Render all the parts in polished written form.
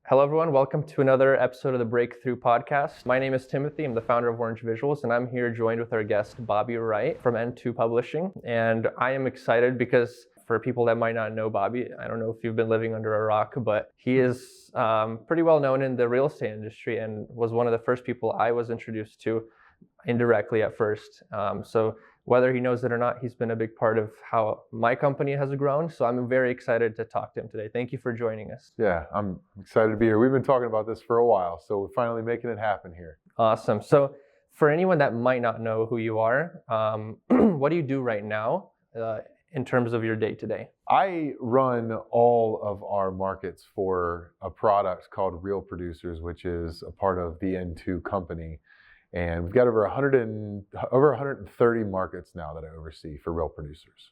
Hello, everyone. Welcome to another episode of the Breakthrough Podcast. My name is Timothy. I'm the founder of Orange Visuals, and I'm here joined with our guest, Bobby Wright from N2 Publishing. And I am excited because for people that might not know Bobby, I don't know if you've been living under a rock, but he is pretty well known in the real estate industry and was one of the first people I was introduced to indirectly at first. So whether he knows it or not, he's been a big part of how my company has grown. So I'm very excited to talk to him today. Thank you for joining us. Yeah, I'm excited to be here. We've been talking about this for a while, so we're finally making it happen here. Awesome. So for anyone that might not know who you are, what do you do right now in terms of your day-to-day? I run all of our markets for a product called Real Producers, which is a part of the N2 company. And we've got over 130 markets now that I oversee for Real Producers.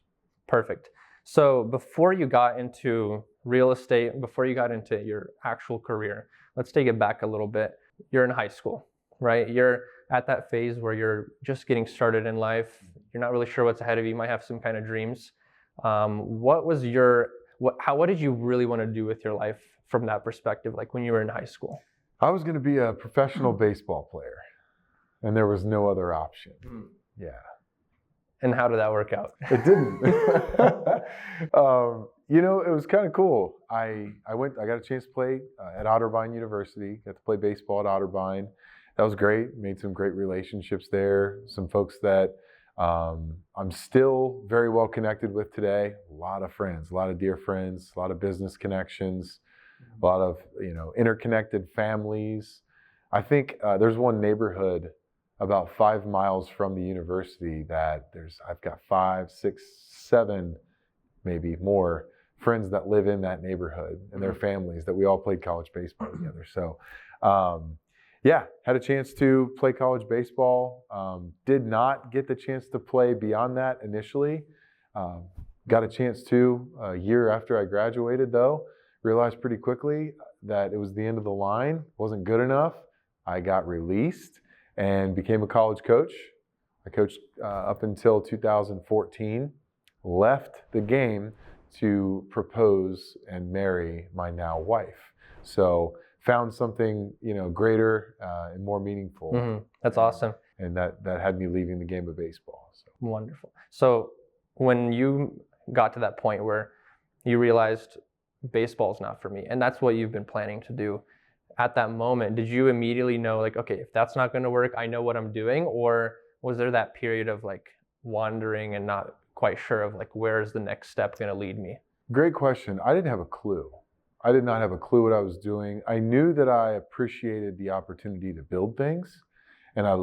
Perfect. So before you got into real estate, before you got into your actual career, let's take it back a little bit. You're in high school, right? You're at that phase where you're just getting started in life. You're not really sure what's ahead of you. You might have some kind of dreams. What did you really want to do with your life from that perspective, like when you were in high school? I was going to be a professional baseball player. And there was no other option. Yeah. And how did that work out? It didn't. It was kind of cool. I got a chance to play at Otterbein University. Got to play baseball at Otterbein. That was great. Made some great relationships there. Some folks that I'm still very well connected with today. A lot of friends, a lot of dear friends, a lot of business connections, a lot of interconnected families. I think there's one neighborhood about 5 miles from the university that I've got 5, 6, 7, maybe more friends that live in that neighborhood and their families that we all played college baseball together. So, had a chance to play college baseball. Did not get the chance to play beyond that initially. Got a chance to a year after I graduated, though. Realized pretty quickly that it was the end of the line. Wasn't good enough. I got released and became a college coach. I coached up until 2014, left the game to propose and marry my now wife. So found something, greater and more meaningful. Mm-hmm. That's awesome. And that had me leaving the game of baseball. So. Wonderful. So when you got to that point where you realized baseball's not for me, and that's what you've been planning to do, at that moment, did you immediately know, like, okay, if that's not going to work, I know what I'm doing? Or was there that period of like wandering and not quite sure of like, where's the next step going to lead me? Great question. I didn't have a clue. I did not have a clue what I was doing. I knew that I appreciated the opportunity to build things, and I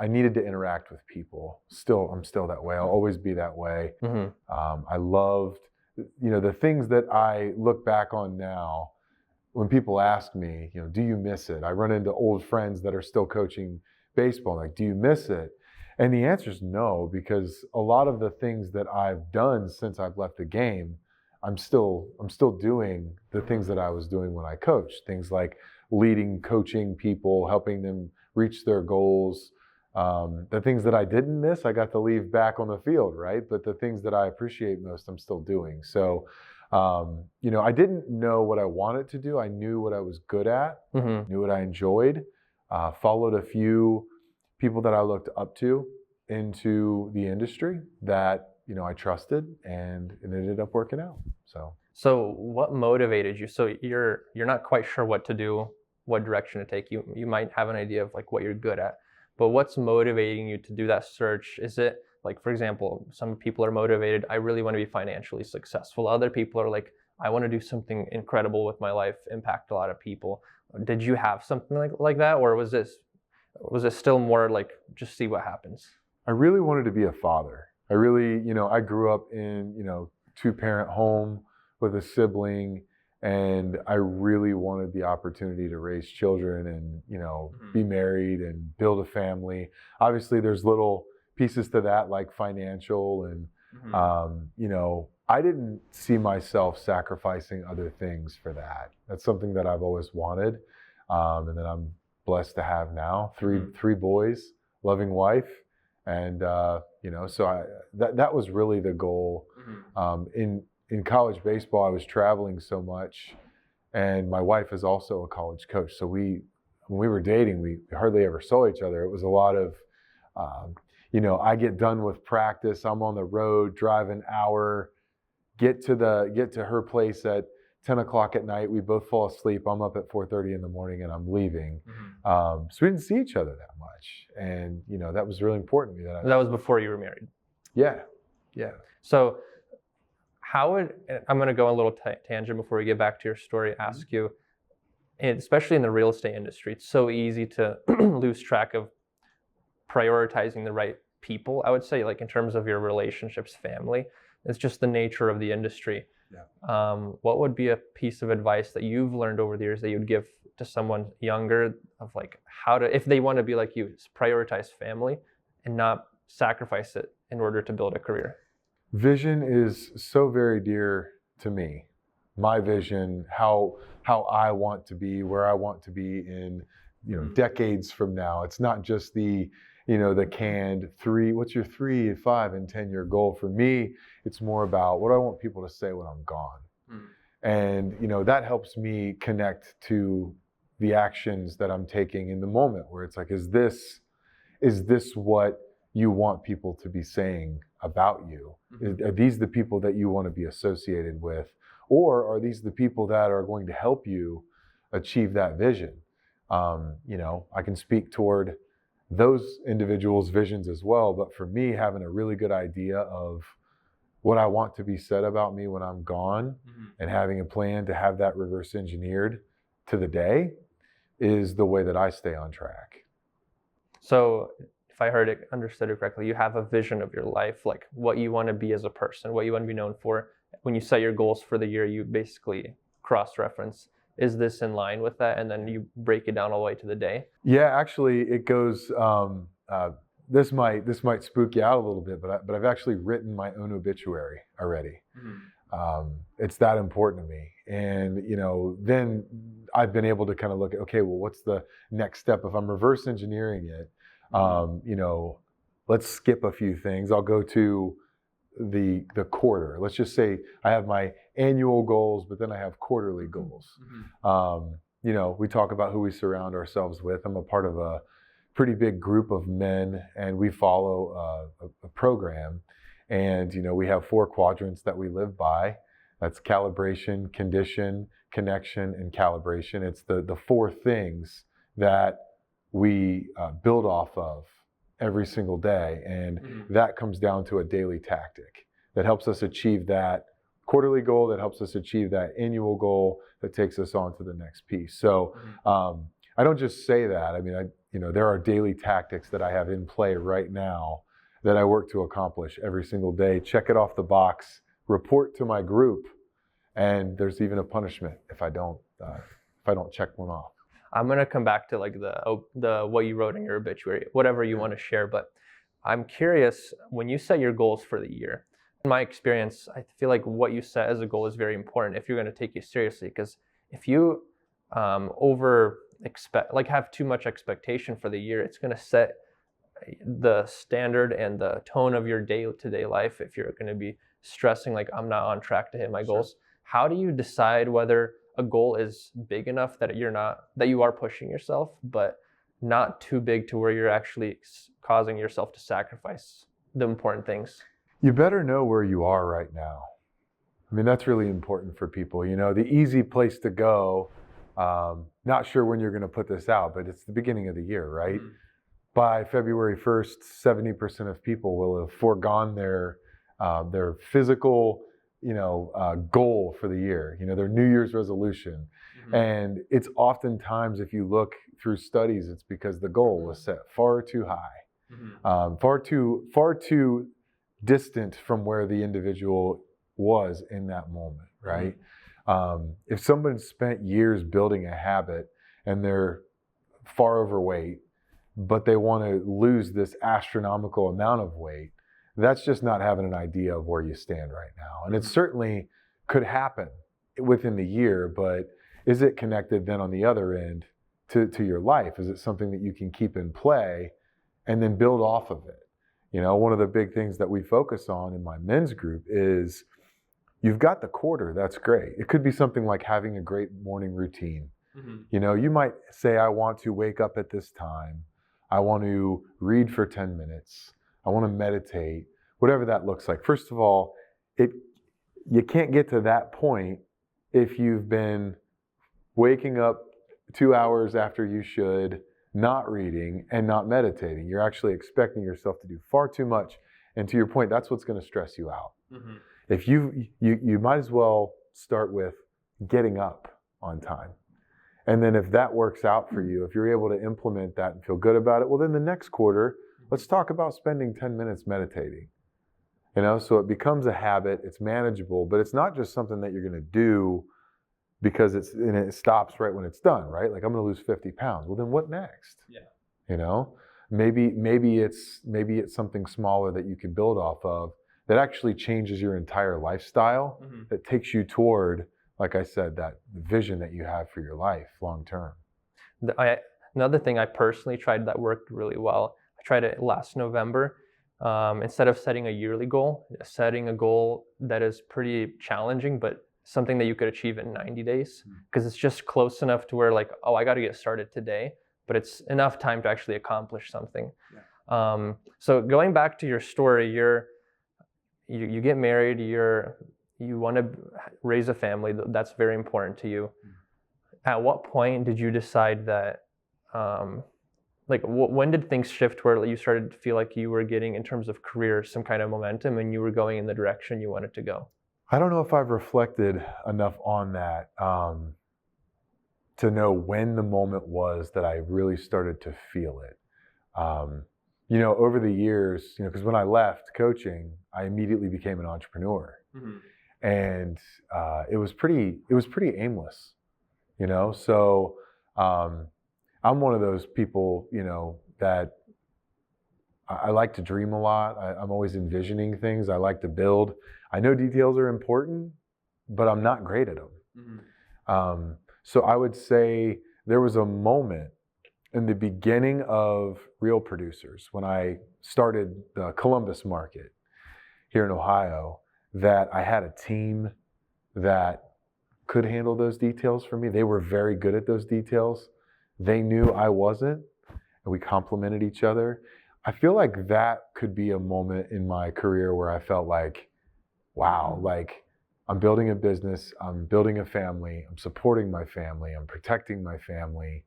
needed to interact with people. I'm still that way. I'll always be that way. Mm-hmm. I loved, the things that I look back on now. When people ask me, do you miss it? I run into old friends that are still coaching baseball. Like, do you miss it? And the answer is no, because a lot of the things that I've done since I've left the game, I'm still doing the things that I was doing when I coached. Things like leading, coaching people, helping them reach their goals. The things that I didn't miss, I got to leave back on the field, right? But the things that I appreciate most, I'm still doing. So, I didn't know what I wanted to do. I knew what I was good at, knew what I enjoyed, followed a few people that I looked up to into the industry that, I trusted, and it ended up working out. So what motivated you? So you're not quite sure what to do, what direction to take. You might have an idea of like what you're good at, but what's motivating you to do that search? Is it like, for example, some people are motivated, I really want to be financially successful. Other people are like, I want to do something incredible with my life, impact a lot of people. Did you have something like that? Or was it still more like, just see what happens? I really wanted to be a father. I really, I grew up in, 2-parent home with a sibling, and I really wanted the opportunity to raise children and, be married and build a family. Obviously, there's little pieces to that, like financial, and I didn't see myself sacrificing other things for that. That's something that I've always wanted, and that I'm blessed to have now. Three boys, loving wife, and so that was really the goal. In college baseball, I was traveling so much and my wife is also a college coach. So when we were dating, we hardly ever saw each other. It was a lot of, I get done with practice, I'm on the road, drive an hour, get to her place at 10 o'clock at night. We both fall asleep. I'm up at 4:30 in the morning and I'm leaving. So we didn't see each other that much. And, that was really important to me. That was before you were married. Yeah. So I'm going to go a little tangent before we get back to your story, ask you, and especially in the real estate industry, it's so easy to lose track of prioritizing the right people, I would say, like in terms of your relationships, family. It's just the nature of the industry. Yeah. What would be a piece of advice that you've learned over the years that you'd give to someone younger of like how to, if they want to be like you, prioritize family and not sacrifice it in order to build a career? Vision is so very dear to me. My vision, how I want to be, where I want to be in, decades from now. It's not just the canned what's your 3, 5, and 10-year goal? For me, it's more about what I want people to say when I'm gone. And, that helps me connect to the actions that I'm taking in the moment, where it's like, is this what you want people to be saying about you? Are these the people that you want to be associated with? Or are these the people that are going to help you achieve that vision? I can speak toward those individuals' visions as well, but for me, having a really good idea of what I want to be said about me when I'm gone, and having a plan to have that reverse engineered to the day is the way that I stay on track. So if I understood it correctly, you have a vision of your life, like what you want to be as a person, what you want to be known for. When you set your goals for the year, you basically cross-reference, is this in line with that? And then you break it down all the way to the day. Yeah, actually it goes, this might spook you out a little bit, but I've actually written my own obituary already. It's that important to me. And, then I've been able to kind of look at, okay, well, what's the next step? If I'm reverse engineering it, let's skip a few things. I'll go to the quarter. Let's just say I have my annual goals, but then I have quarterly goals. We talk about who we surround ourselves with. I'm a part of a pretty big group of men, and we follow a program. And, we have 4 quadrants that we live by. That's calibration, condition, connection, and calibration. It's the 4 things that we build off of every single day. And that comes down to a daily tactic that helps us achieve that quarterly goal, that helps us achieve that annual goal, that takes us on to the next piece. So I don't just say that. I mean, there are daily tactics that I have in play right now that I work to accomplish every single day. Check it off the box, report to my group, and there's even a punishment if I don't check one off. I'm gonna come back to like the what you wrote in your obituary, whatever you want to share. But I'm curious, when you set your goals for the year, in my experience, I feel like what you set as a goal is very important if you're going to take it seriously. Because if you have too much expectation for the year, it's going to set the standard and the tone of your day-to-day life. If you're going to be stressing like, I'm not on track to hit my goals, how do you decide whether a goal is big enough that you are pushing yourself, but not too big to where you're actually causing yourself to sacrifice the important things? You better know where you are right now. I mean, that's really important for people. The easy place to go, not sure when you're going to put this out, but it's the beginning of the year, right? By February 1st, 70% of people will have foregone their physical, goal for the year, their New Year's resolution. And it's oftentimes, if you look through studies, it's because the goal was set far too high, far too distant from where the individual was in that moment, right? If someone spent years building a habit and they're far overweight, but they want to lose this astronomical amount of weight, that's just not having an idea of where you stand right now. And it certainly could happen within the year, but is it connected then on the other end to your life? Is it something that you can keep in play and then build off of it? One of the big things that we focus on in my men's group is you've got the quarter, that's great. It could be something like having a great morning routine. You might say, I want to wake up at this time. I want to read for 10 minutes. I want to meditate, whatever that looks like. First of all, you can't get to that point if you've been waking up 2 hours after you should, not reading and not meditating. You're actually expecting yourself to do far too much. And to your point, that's what's going to stress you out. If you might as well start with getting up on time. And then if that works out for you, if you're able to implement that and feel good about it, well, then the next quarter, let's talk about spending 10 minutes meditating. So it becomes a habit, it's manageable, but it's not just something that you're going to do because it stops right when it's done, right? Like, I'm going to lose 50 pounds. Well, then what next? Yeah. Maybe it's something smaller that you can build off of that actually changes your entire lifestyle, that takes you toward, like I said, that vision that you have for your life long term. Another thing I personally tried that worked really well, I tried it last November. Instead of setting a yearly goal, setting a goal that is pretty challenging, but something that you could achieve in 90 days, because it's just close enough to where, like, oh, I got to get started today, but it's enough time to actually accomplish something. Yeah. So going back to your story, you get married, you want to raise a family. That's very important to you. At what point did you decide that, when did things shift where you started to feel like you were getting, in terms of career, some kind of momentum and you were going in the direction you wanted to go? I don't know if I've reflected enough on that to know when the moment was that I really started to feel it. Over the years, because when I left coaching, I immediately became an entrepreneur. And it was pretty aimless, So I'm one of those people, that I like to dream a lot. I'm always envisioning things. I like to build. I know details are important, but I'm not great at them. So I would say there was a moment in the beginning of Real Producers, when I started the Columbus market here in Ohio, that I had a team that could handle those details for me. They were very good at those details. They knew I wasn't, and we complemented each other. I feel like that could be a moment in my career where I felt like, wow, like, I'm building a business, I'm building a family, I'm supporting my family, I'm protecting my family,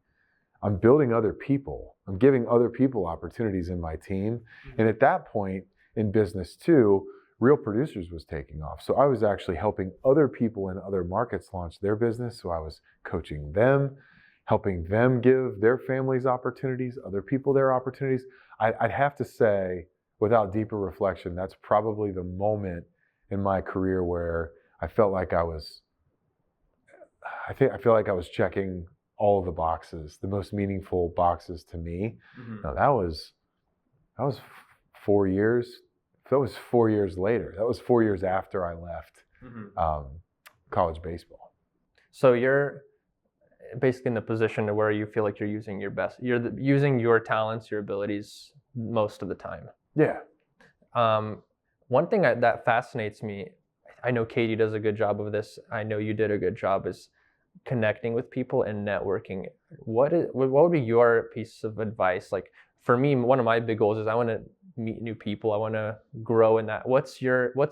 I'm building other people, I'm giving other people opportunities in my team. And at that point in business too, Real Producers was taking off. So I was actually helping other people in other markets launch their business. So I was coaching them, helping them give their families opportunities, other people their opportunities. I'd have to say, without deeper reflection, that's probably the moment in my career where I felt like I feel like I was checking all of the boxes, the most meaningful boxes to me. Now that was 4 years. That was 4 years later. That was 4 years after I left college baseball. So you're basically in the position where you feel like you're using your best, using your talents, your abilities most of the time. Yeah. One thing that fascinates me, I know Katie does a good job of this, I know you did a good job, is connecting with people and networking. What would be your piece of advice? Like, for me, one of my big goals is I want to meet new people. I want to grow in that. What's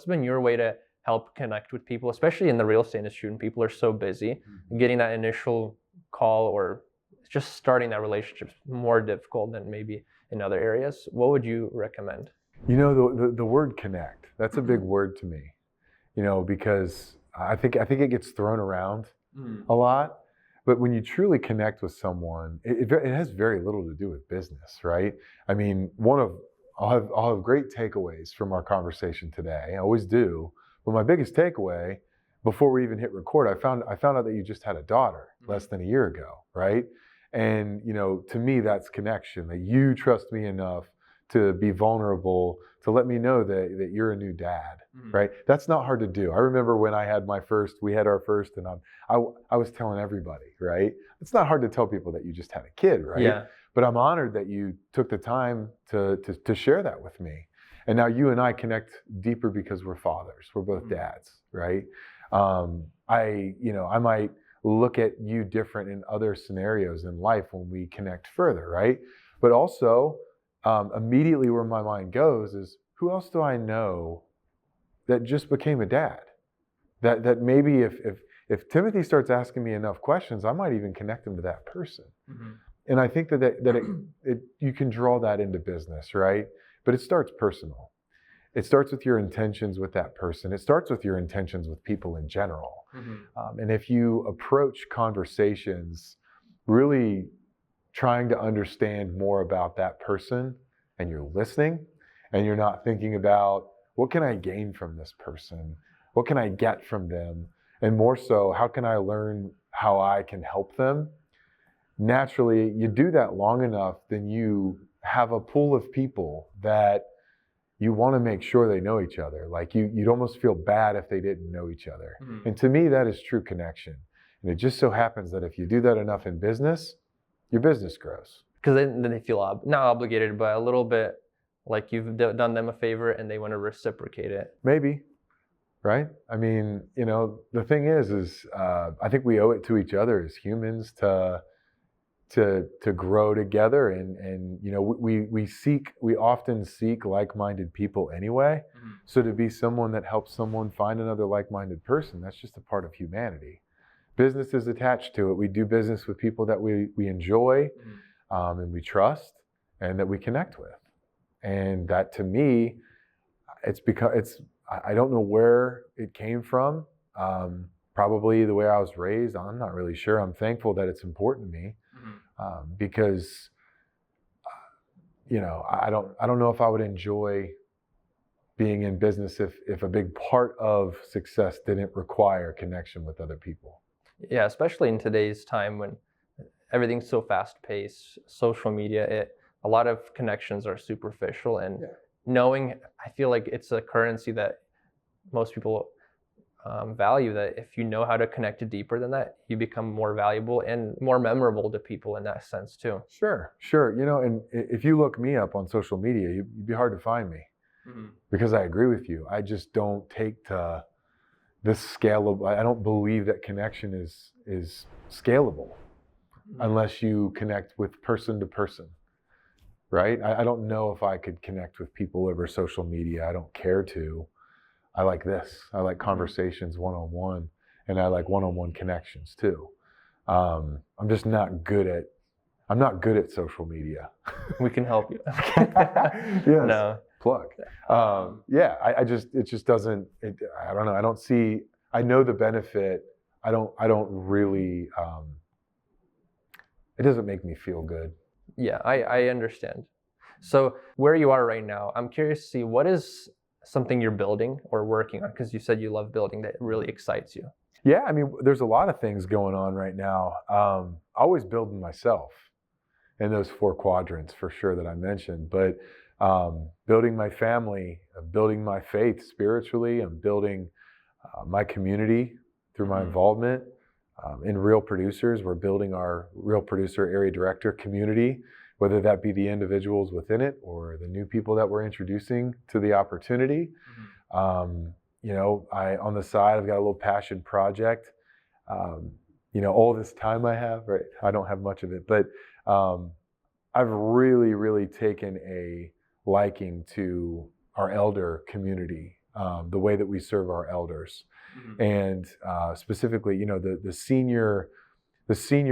been your way to help connect with people, especially in the real estate industry when people are so busy? Getting that initial call or just starting that relationship is more difficult than maybe in other areas. What would you recommend? The word connect, that's a big word to me, because I think it gets thrown around a lot. But when you truly connect with someone, it has very little to do with business, right? I mean, I'll have great takeaways from our conversation today. I always do. But my biggest takeaway, before we even hit record, I found out that you just had a daughter less than a year ago, right? And to me, that's connection. That you trust me enough to be vulnerable, to let me know that you're a new dad, right? That's not hard to do. I remember when we had our first, and I was telling everybody, right? It's not hard to tell people that you just had a kid, right? Yeah. But I'm honored that you took the time to share that with me. And now you and I connect deeper because we're fathers. We're both dads, right? I might look at you different in other scenarios in life when we connect further, right? But also, immediately where my mind goes is, who else do I know that just became a dad? That maybe if Timothy starts asking me enough questions, I might even connect him to that person. Mm-hmm. And I think that you can draw that into business, right? But it starts personal. It starts with your intentions with that person. It starts with your intentions with people in general. Mm-hmm. And if you approach conversations really trying to understand more about that person, and you're listening, and you're not thinking about, what can I gain from this person? What can I get from them? And more so, how can I learn how I can help them? Naturally, you do that long enough, then you have a pool of people that you want to make sure they know each other. Like you'd almost feel bad if they didn't know each other. Mm-hmm. And to me, that is true connection. And it just so happens that if you do that enough in business, your business grows. Because then they feel not obligated, but a little bit like you've done them a favor and they want to reciprocate it. Maybe, right? I mean, the thing is I think we owe it to each other as humans to grow together, and we often seek like-minded people anyway. Mm-hmm. So to be someone that helps someone find another like-minded person, that's just a part of humanity. Business is attached to it. We do business with people that we enjoy, and we trust, and that we connect with. And that, to me, I don't know where it came from. Probably the way I was raised. I'm not really sure. I'm thankful that it's important to me. Because I don't know if I would enjoy being in business if a big part of success didn't require connection with other people. Yeah, especially in today's time when everything's so fast-paced, social media, a lot of connections are superficial, and knowing, I feel like it's a currency that most people value, that if you know how to connect deeper than that, you become more valuable and more memorable to people in that sense too. Sure. And if you look me up on social media, you'd be hard to find me. Mm-hmm. Because I agree with you. I just don't take to this scalable. I don't believe that connection is scalable unless you connect with person to person, right? I don't know if I could connect with people over social media. I don't care to. I like this. I like conversations one-on-one, and I like one-on-one connections too. I'm just not good at social media. We can help you. Yes. No. Plug. It just doesn't, I don't know. I know the benefit. I don't really, it doesn't make me feel good. Yeah, I understand. So where you are right now, I'm curious to see, what is something you're building or working on? Because you said you love building, that really excites you. Yeah, I mean, there's a lot of things going on right now. Always building myself in those 4 quadrants for sure that I mentioned, but building my family, building my faith spiritually. I'm building my community through my involvement in Real Producers. We're building our Real Producer Area Director community, whether that be the individuals within it or the new people that we're introducing to the opportunity. On the side, I've got a little passion project. All this time I have, right? I don't have much of it, but I've really, really taken a liking to our elder community, the way that we serve our elders, and specifically, the senior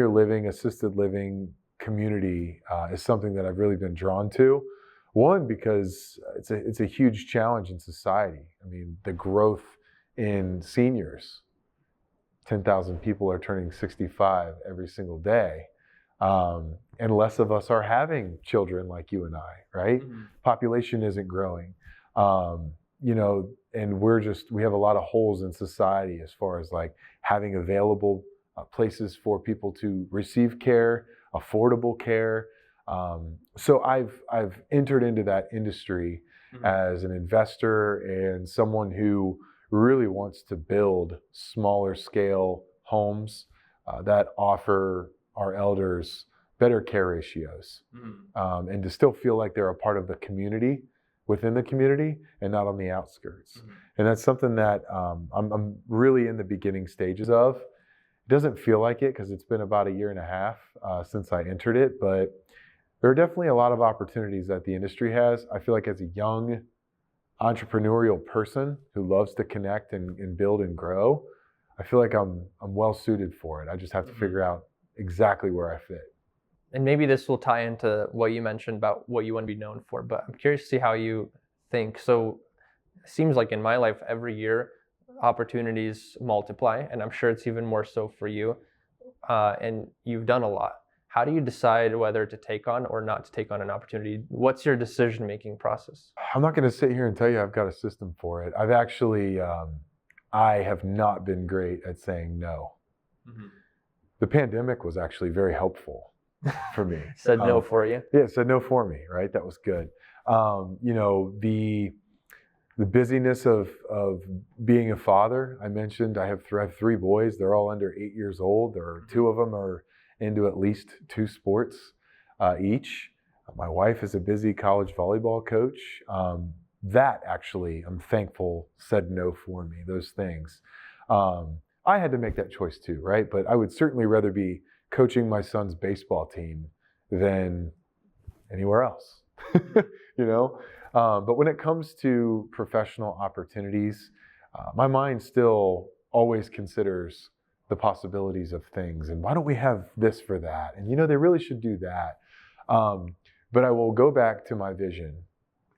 living, assisted living community is something that I've really been drawn to. One, because it's a huge challenge in society. I mean, the growth in seniors, 10,000 people are turning 65 every single day. And less of us are having children like you and I, right? Population isn't growing. And we have a lot of holes in society as far as like having available places for people to receive care, affordable care. So I've entered into that industry as an investor and someone who really wants to build smaller scale homes that offer our elders better care ratios, and to still feel like they're a part of the community within the community and not on the outskirts. Mhm. And that's something that I'm really in the beginning stages of. It doesn't feel like it because it's been about a year and a half since I entered it, but there are definitely a lot of opportunities that the industry has. I feel like as a young entrepreneurial person who loves to connect and build and grow, I feel like I'm well suited for it. I just have to figure out exactly where I fit. And maybe this will tie into what you mentioned about what you want to be known for, but I'm curious to see how you think. So it seems like in my life, every year, opportunities multiply, and I'm sure it's even more so for you. And you've done a lot. How do you decide whether to take on or not to take on an opportunity? What's your decision-making process? I'm not going to sit here and tell you I've got a system for it. I've actually, I have not been great at saying no. Mm-hmm. The pandemic was actually very helpful for me. Said no for you? Yeah, it said no for me, right? That was good. The busyness of being a father, I mentioned I have 3 boys. They're all under 8 years old. There are 2 of them are into at least 2 sports each. My wife is a busy college volleyball coach. That actually, I'm thankful, said no for me, those things. I had to make that choice too, right? But I would certainly rather be coaching my son's baseball team than anywhere else, But when it comes to professional opportunities, my mind still always considers the possibilities of things. And why don't we have this for that? And, they really should do that. But I will go back to my vision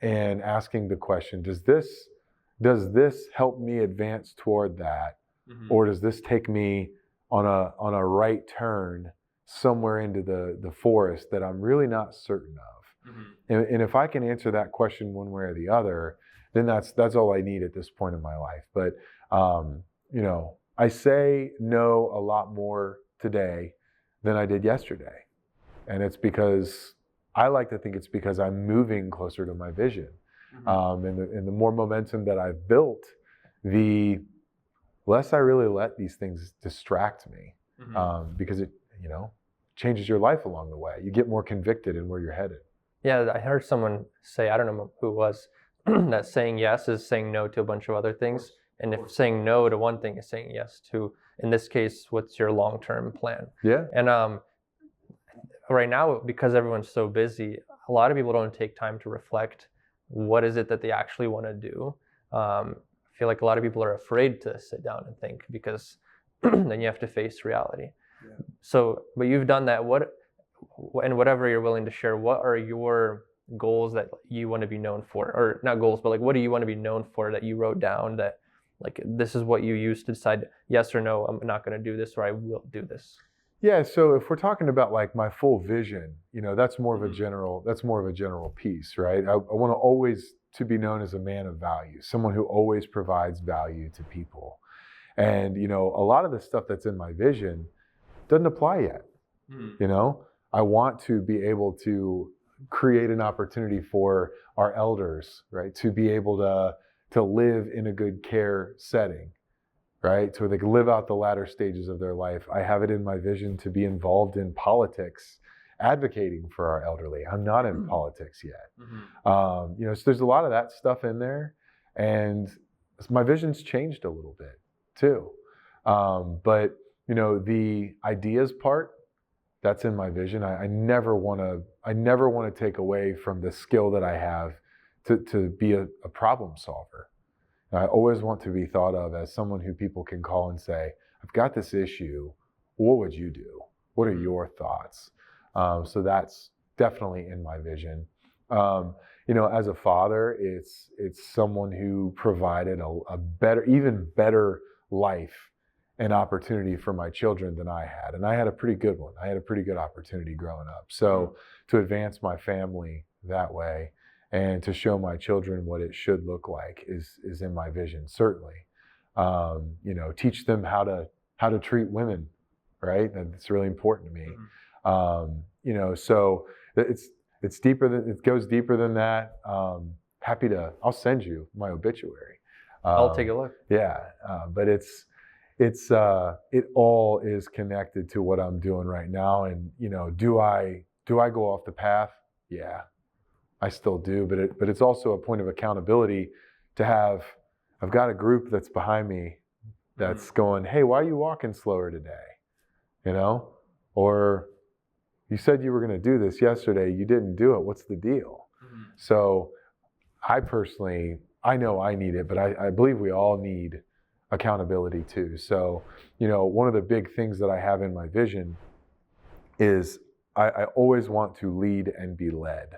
and asking the question, does this help me advance toward that? Mm-hmm. Or does this take me on a right turn somewhere into the forest that I'm really not certain of? Mm-hmm. And if I can answer that question one way or the other, then that's all I need at this point in my life. But, I say no a lot more today than I did yesterday. And it's because I like to think it's because I'm moving closer to my vision. Mm-hmm. And the more momentum that I've built, the less I really let these things distract me. Mm-hmm. Because it, changes your life along the way. You get more convicted in where you're headed. Yeah, I heard someone say, I don't know who it was, that saying yes is saying no to a bunch of other things. And if saying no to one thing is saying yes to, in this case, what's your long-term plan? Yeah. And right now, because everyone's so busy, a lot of people don't take time to reflect what is it that they actually want to do. I feel like a lot of people are afraid to sit down and think because then you have to face reality. Yeah. So, but you've done that. And whatever you're willing to share, what are your goals that you want to be known for? Or not goals, but like, what do you want to be known for that you wrote down that like, this is what you used to decide yes or no, I'm not going to do this, or I will do this? Yeah. So if we're talking about like my full vision, that's more of a general piece, right? I want to always to be known as a man of value, someone who always provides value to people. And, a lot of the stuff that's in my vision doesn't apply yet. I want to be able to create an opportunity for our elders, right? To be able to live in a good care setting, right? So they can live out the latter stages of their life. I have it in my vision to be involved in politics, advocating for our elderly. I'm not in politics yet. Mm-hmm. So there's a lot of that stuff in there. And my vision's changed a little bit too. But, the ideas part, that's in my vision. I never want to take away from the skill that I have to be a problem solver. I always want to be thought of as someone who people can call and say, I've got this issue. What would you do? What are your thoughts? So that's definitely in my vision. As a father, it's someone who provided a better, even better life and opportunity for my children than I had. And I had a pretty good one. I had a pretty good opportunity growing up. So to advance my family that way and to show my children what it should look like is in my vision, certainly. Teach them how to treat women, right? That's really important to me. So it goes deeper than that. I'll send you my obituary. I'll take a look. Yeah, but it all is connected to what I'm doing right now. And do I go off the path? Yeah, I still do, but it's also a point of accountability to have. I've got a group that's behind me that's going, hey, why are you walking slower today? You know, or you said you were going to do this yesterday, you didn't do it. What's the deal? So I personally, I know I need it, but I believe we all need accountability too. So, you know, one of the big things that I have in my vision is I always want to lead and be led.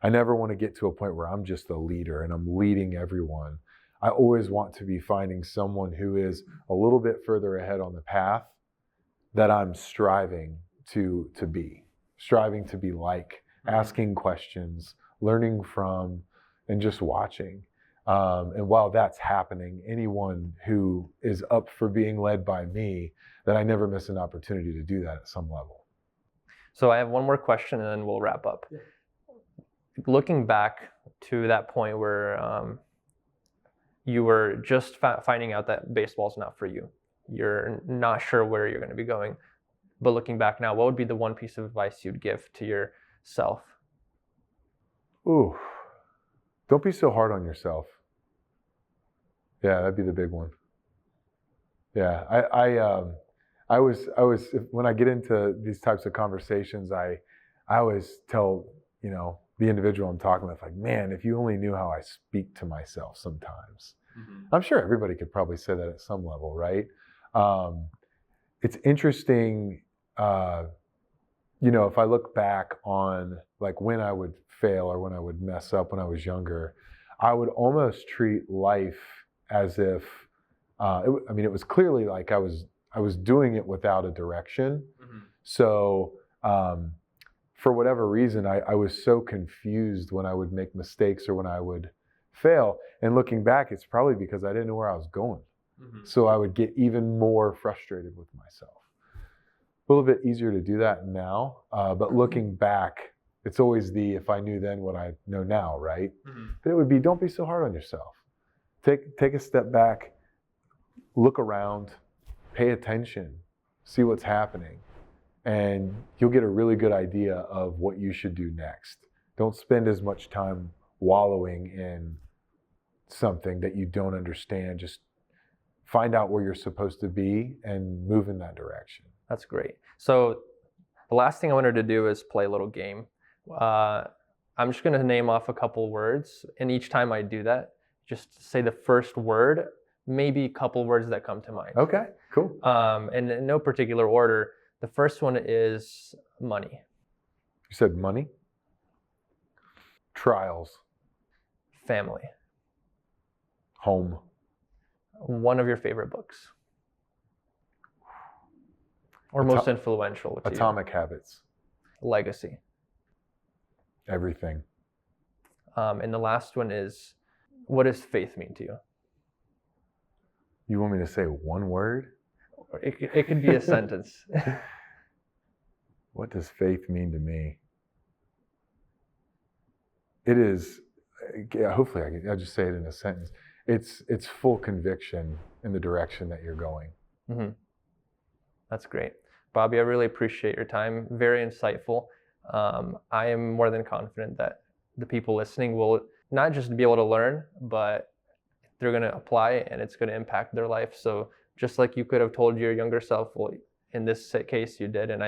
I never want to get to a point where I'm just a leader and I'm leading everyone. I always want to be finding someone who is a little bit further ahead on the path that I'm striving to be like, asking questions, learning from, and just watching. And while that's happening, anyone who is up for being led by me, that I never miss an opportunity to do that at some level. So I have one more question and then we'll wrap up. Yeah. Looking back to that point where you were just finding out that baseball's not for you. You're not sure where you're going to be going. But looking back now, what would be the one piece of advice you'd give to yourself? Ooh, don't be so hard on yourself. Yeah, that'd be the big one. Yeah, I was when I get into these types of conversations, I always tell, you know, the individual I'm talking with, like, man, if you only knew how I speak to myself sometimes. I'm sure everybody could probably say that at some level, right? It's interesting, you know, if I look back on like when I would fail or when I would mess up when I was younger, I would almost treat life as if, it was clearly like I was doing it without a direction. So for whatever reason, I was so confused when I would make mistakes or when I would fail. And looking back, it's probably because I didn't know where I was going. So I would get even more frustrated with myself. A little bit easier to do that now, but looking back, it's always the if I knew then what I know now, right? But it would be, don't be so hard on yourself. Take a step back, look around, pay attention, see what's happening, and you'll get a really good idea of what you should do next. Don't spend as much time wallowing in something that you don't understand. Just find out where you're supposed to be and move in that direction. That's great. So the last thing I wanted to do is play a little game. I'm just going to name off a couple words, and each time I do that, just say the first word, maybe a couple words that come to mind. Okay, cool. And in no particular order. The first one is money. You said money? Trials. Family. Home. One of your favorite books. Or most influential to Atomic Habits. Legacy. Everything. And the last one is, what does faith mean to you? You want me to say one word? It could be a sentence. What does faith mean to me? It is, hopefully I'll just say it in a sentence. It's full conviction in the direction that you're going. That's great. Bobby, I really appreciate your time. Very insightful. I am more than confident that the people listening will not just be able to learn, but they're going to apply it and it's going to impact their life. So just like you could have told your younger self, well, in this case you did, and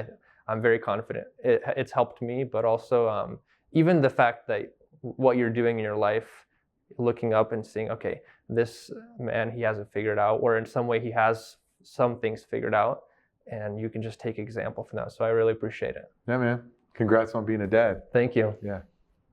I'm very confident. It's helped me, but also even the fact that what you're doing in your life, looking up and seeing, okay, this man, he hasn't figured out, or in some way he has some things figured out, and you can just take example from that. So I really appreciate it. Yeah, man. Congrats on being a dad. Thank you. Yeah.